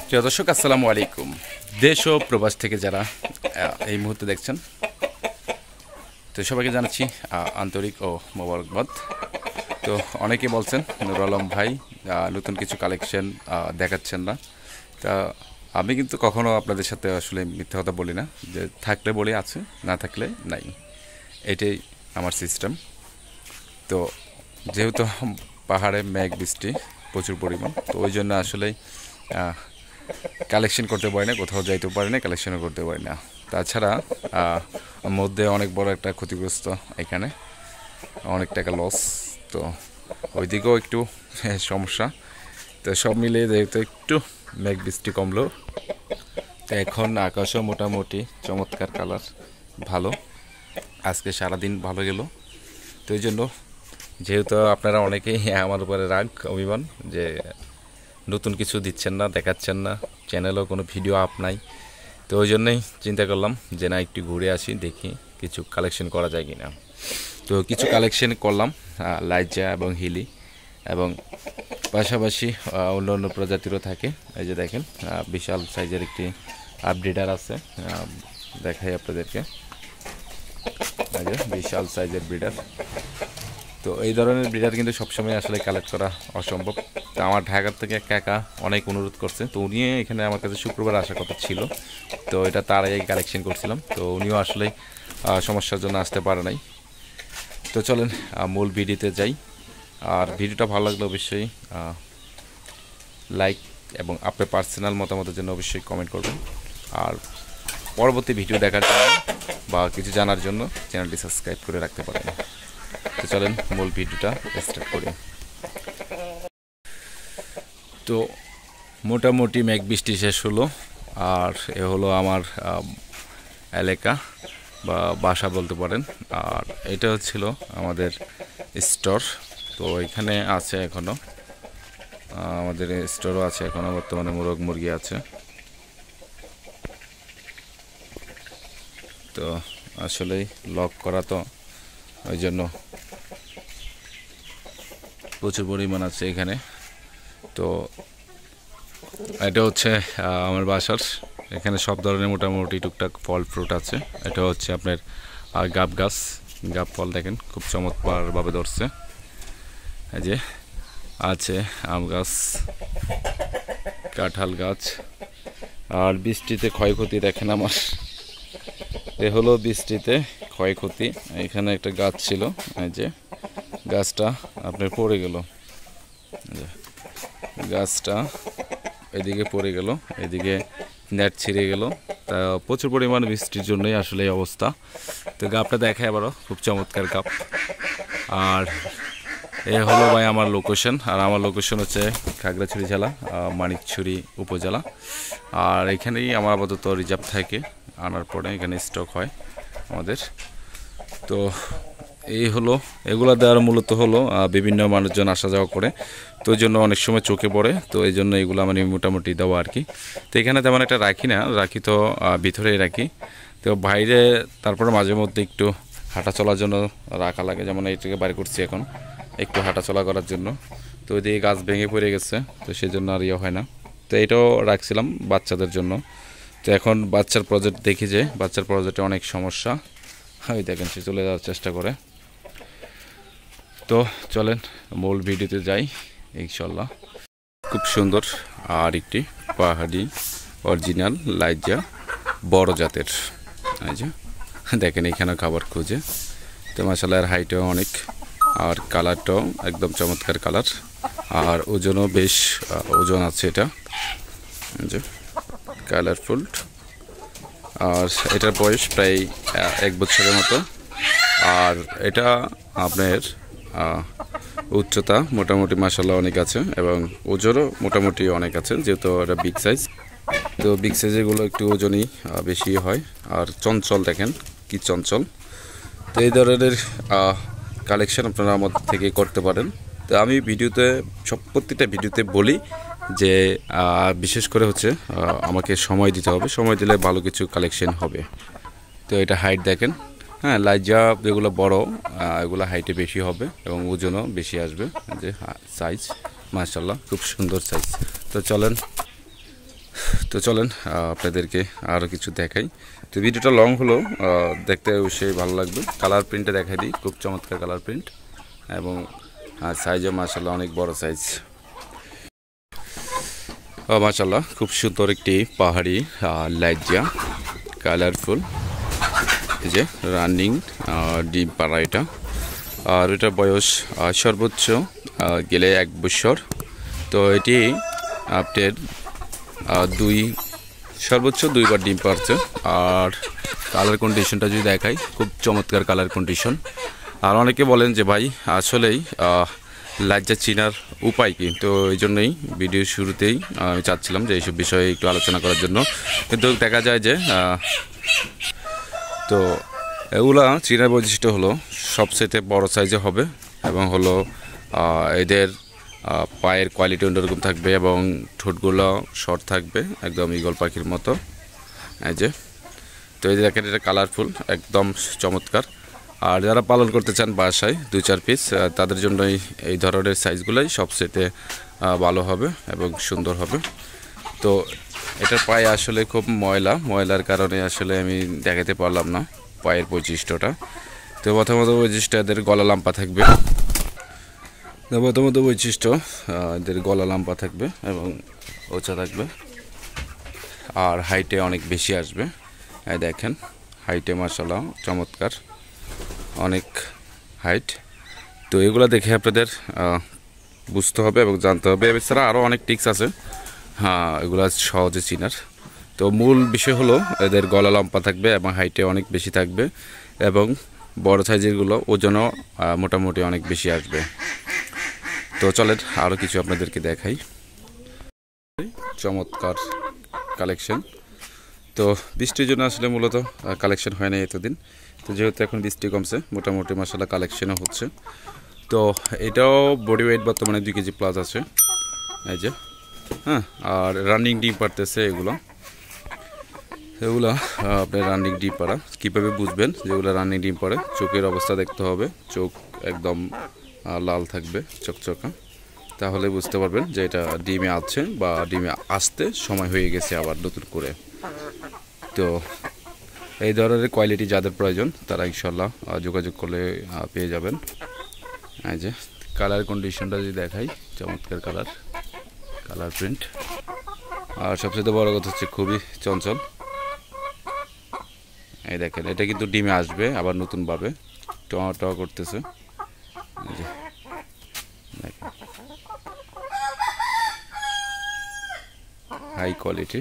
প্রিয় দর্শক আসসালামু আলাইকুম। দেশ ও প্রবাস থেকে যারা এই মুহূর্তে দেখছেন, তো সবাইকে জানাচ্ছি আন্তরিক ও মোবারকবাদ। তো অনেকে বলছেন নুর আলম ভাই নতুন কিছু কালেকশন দেখাচ্ছেন না। তা আমি কিন্তু কখনো আপনাদের সাথে আসলে মিথ্যা কথা বলি না, যে থাকলে বলি আছে, না থাকলে নাই, এটাই আমার সিস্টেম। তো যেহেতু পাহাড়ে মেঘ বৃষ্টি প্রচুর পরিমাণ, তো ওই জন্য আসলে কালেকশন করতে পারি না, কোথাও যাইতেও পারি না, কালেকশনও করতে পারি না। তাছাড়া মধ্যে অনেক বড় একটা ক্ষতিগ্রস্ত, এখানে অনেক টাকা লস, তো ওইদিকেও একটু সমস্যা। তো সব মিলিয়ে যেহেতু একটু মেঘ বৃষ্টি কমলো, তো এখন আকাশও মোটামুটি চমৎকার কালার, ভালো। আজকে সারাদিন ভালো গেল। তো এই জন্য যেহেতু আপনারা অনেকেই আমার উপরে রাগ অভিমান যে নতুন কিছু দিচ্ছেন না, দেখাচ্ছেন না, চ্যানেলেও কোনো ভিডিও আপ নাই, তো ওই জন্যই চিন্তা করলাম যে না, একটু ঘুরে আসি, দেখি কিছু কালেকশন করা যায় কি না। তো কিছু কালেকশন করলাম, লাইজা এবং হিলি, এবং পাশাপাশি অন্য অন্য প্রজাতিরও থাকে। এই যে দেখেন বিশাল সাইজের একটি ব্রিডার আছে, দেখাই আপনাদেরকে। এই যে বিশাল সাইজের ব্রিডার। তো এই ধরনের ব্রিডার কিন্তু সবসময় আসলে কালেক্ট করা অসম্ভব। তো আমার ঢাকার থেকে এক কাকা অনেক অনুরোধ করছে, তো উনি এখানে আমার কাছে শুক্রবার আসার কথা ছিল, তো এটা তার আগে কালেকশন করছিলাম। তো উনিও আসলে সমস্যার জন্য আসতে পারে নাই। তো চলেন মূল ভিডিওতে যাই। আর ভিডিওটা ভালো লাগলে অবশ্যই লাইক এবং আপনার পার্সোনাল মতামতের জন্য অবশ্যই কমেন্ট করবেন। আর পরবর্তী ভিডিও দেখার জন্য বা কিছু জানার জন্য চ্যানেলটি সাবস্ক্রাইব করে রাখতে পারেন। তো চলেন মূল ভিডিওটা স্টার্ট করি। তো মোটামুটি মেঘ বৃষ্টি শেষ হলো, আর এ হলো আমার এলাকা বা বাসা বলতে পারেন। আর এটা হচ্ছিল আমাদের স্টোর। তো এখানে আছে এখনও, আমাদের স্টোরও আছে এখনও, বর্তমানে মোরগ মুরগি আছে। তো আসলেই লক করা, তো ওই জন্য প্রচুর পরিমাণ আছে এখানে। তো এটা হচ্ছে আমার বাসার, এখানে সব ধরনের মোটামুটি টুকটাক ফল ফ্রুট আছে। এটা হচ্ছে আপনার গাব গাছ, গাব ফল দেখেন খুব চমৎকারভাবে ধরছে। এই যে আছে আম গাছ, কাঁঠাল গাছ। আর বৃষ্টিতে ক্ষয়ক্ষতি দেখেন আমার, এ হলো বৃষ্টিতে ক্ষয়ক্ষতি। এখানে একটা গাছ ছিল, এই যে গাছটা আপনার পড়ে গেল, গাছটা এদিকে পড়ে গেল, এদিকে নেট ছিঁড়ে গেল। তা প্রচুর পরিমাণ বৃষ্টির জন্যই আসলে এই অবস্থা। তো গাবটা দেখায় আবারও, খুব চমৎকার গাব। আর এ হলো ভাই আমার লোকেশন, আর আমার লোকেশন হচ্ছে খাগড়াছড়ি জেলা, মানিকছড়ি উপজেলা। আর এখানেই আমার আপাতত রিজার্ভ থাকে, আনার পরে এখানে স্টক হয় আমাদের। তো এই হলো, এগুলো দেওয়ার মূলত হলো বিভিন্ন মানুষজন আসা যাওয়া করে, তো ওই জন্য অনেক সময় চোখে পড়ে, তো এই জন্য এগুলো মানে মোটামুটি দেওয়া আর কি। তো এখানে তেমন একটা রাখি না, রাখি তো ভিতরেই রাখি। তো বাইরে তারপরে মাঝে মধ্যে একটু হাঁটা চলার জন্য রাখা লাগে, যেমন এইটাকে বাইরে করছি এখন একটু হাঁটা চলা করার জন্য। তো ওইদিকে গাছ ভেঙে পড়ে গেছে, তো সেই জন্য আর ইয়ে হয় না। তো এটাও রাখছিলাম বাচ্চাদের জন্য। তো এখন বাচ্চার প্রজেক্ট দেখি যে বাচ্চার প্রজেক্টে অনেক সমস্যা, ওই দেখেন সে চলে যাওয়ার চেষ্টা করে। তো চলেন মূল ভিডিওতে যাই ইনশাল্লাহ। খুব সুন্দর আর একটি পাহাড়ি অরিজিনাল লাইজা বড় জাতের, এই যে দেখেন এখানে খাবার খুঁজে। তো মাশাআল্লাহ এর হাইটও অনেক, আর কালারটাও একদম চমৎকার কালার, আর ওজনও বেশ ওজন আছে এটা, যে কালারফুল। আর এটার বয়স প্রায় 1 বছরের মতো। আর এটা আপনার উচ্চতা মোটামুটি মাশাআল্লাহ অনেক আছে, এবং ওজনও মোটামুটি অনেক আছে, যেহেতু এটা বিগ সাইজ। তো বিগ সাইজেরগুলো একটু ওজনই বেশি হয়। আর চঞ্চল দেখেন কি চঞ্চল। তো এই ধরনের কালেকশন আপনারা আমাদের থেকে করতে পারেন। তো আমি ভিডিওতে প্রত্যেকটা ভিডিওতে বলি যে বিশেষ করে হচ্ছে আমাকে সময় দিতে হবে, সময় দিলে ভালো কিছু কালেকশন হবে। তো এটা হাইট দেখেন, হ্যাঁ লাইজা যেগুলো বড় এগুলো হাইটে বেশি হবে এবং ওজনও বেশি আসবে। যে সাইজ মাশাআল্লাহ খুব সুন্দর সাইজ। তো চলেন তো চলেন আপনাদেরকে আরও কিছু দেখাই। তো ভিডিওটা লং হলো, দেখতে অবশ্যই ভালো লাগবে। কালার প্রিন্টে দেখাই দিই, খুব চমৎকার কালার প্রিন্ট এবং সাইজও মাশাআল্লাহ অনেক বড় সাইজ। মাশাআল্লাহ খুব সুন্দর একটি পাহাড়ি লাইজা কালারফুল, এই যে রানিং ডিম পাড়া এটা। আর এটার বয়স সর্বোচ্চ গেলে 1 বছর। তো এটি আপনার সর্বোচ্চ 2বার ডিম পারছে। আর কালার কন্ডিশনটা যদি দেখাই, খুব চমৎকার কালার কন্ডিশন। আর অনেকে বলেন যে ভাই আসলেই লাজ্জা চিনার উপায় কি, তো এই জন্যই ভিডিওর শুরুতেই আমি চাচ্ছিলাম যে এইসব বিষয়ে একটু আলোচনা করার জন্য। কিন্তু দেখা যায় যে তো এগুলা চিনার বৈশিষ্ট্য হলো সবচেয়ে বড় সাইজে হবে এবং হলো এদের পায়ের কোয়ালিটি অন্যরকম থাকবে এবং ঠোঁটগুলো শর্ট থাকবে একদম ঈগল পাখির মতো। এই যে, তো এই দেখেন এটা কালারফুল, একদম চমৎকার। আর যারা পালন করতে চান বাসায় 2-4 পিস, তাদের জন্য এই ধরনের সাইজগুলোই সবচেয়ে ভালো হবে এবং সুন্দর হবে। তো এটার পায়ে আসলে খুব ময়লার কারণে আসলে আমি দেখাতে পারলাম না পায়ের বৈশিষ্ট্যটা। তো প্রথমত বৈশিষ্ট্য এদের গলা লাম্পা থাকবে, এদের গলা লাম্পা থাকবে এবং উঁচা থাকবে আর হাইটে অনেক বেশি আসবে। দেখেন হাইটে মাশাআল্লাহ চমৎকার, অনেক হাইট। তো এগুলো দেখে আপনাদের বুঝতে হবে এবং জানতে হবে। এছাড়া আরও অনেক টিক্স আছে, এগুলো সহজে চিনার। তো মূল বিষয় হলো এদের গলা লম্বা থাকবে এবং হাইটে অনেক বেশি থাকবে এবং বড় সাইজেরগুলো ওজনও মোটামুটি অনেক বেশি আসবে। তো চলেন আরও কিছু আপনাদেরকে দেখাই। চমৎকার কালেকশন। তো বৃষ্টির জন্য আসলে মূলত কালেকশন হয় না এতদিন, তো যেহেতু এখন বৃষ্টি কমছে মোটামুটি মাশাআল্লাহ কালেকশনও হচ্ছে। তো এটাও বডি ওয়েট বর্তমানে 2 কেজি প্লাস আছে, এই যে। আর রানিং ডিম পারতেছে এগুলো আপনার রানিং ডিম পাড়া। কীভাবে বুঝবেন যেগুলো রানিং ডিম পাড়ে? চোখের অবস্থা দেখতে হবে, চোখ একদম লাল থাকবে চকচকা, তাহলে বুঝতে পারবেন যে এটা ডিমে আছে বা ডিমে আসতে সময় হয়ে গেছে আবার নতুন করে। তো এই ধরনের কোয়ালিটি যাদের প্রয়োজন তারা ইনশাল্লাহ যোগাযোগ করলে পেয়ে যাবেন। এই যে কালার কন্ডিশনটা যদি দেখাই, চমৎকার কালার প্রিন্ট। আর সবচেয়ে বড় কথা হচ্ছে খুবই চঞ্চল। এই দেখেন এটা কিন্তু ডিমে আসবে আবার নতুনভাবে, টয়া করতেছে। High quality.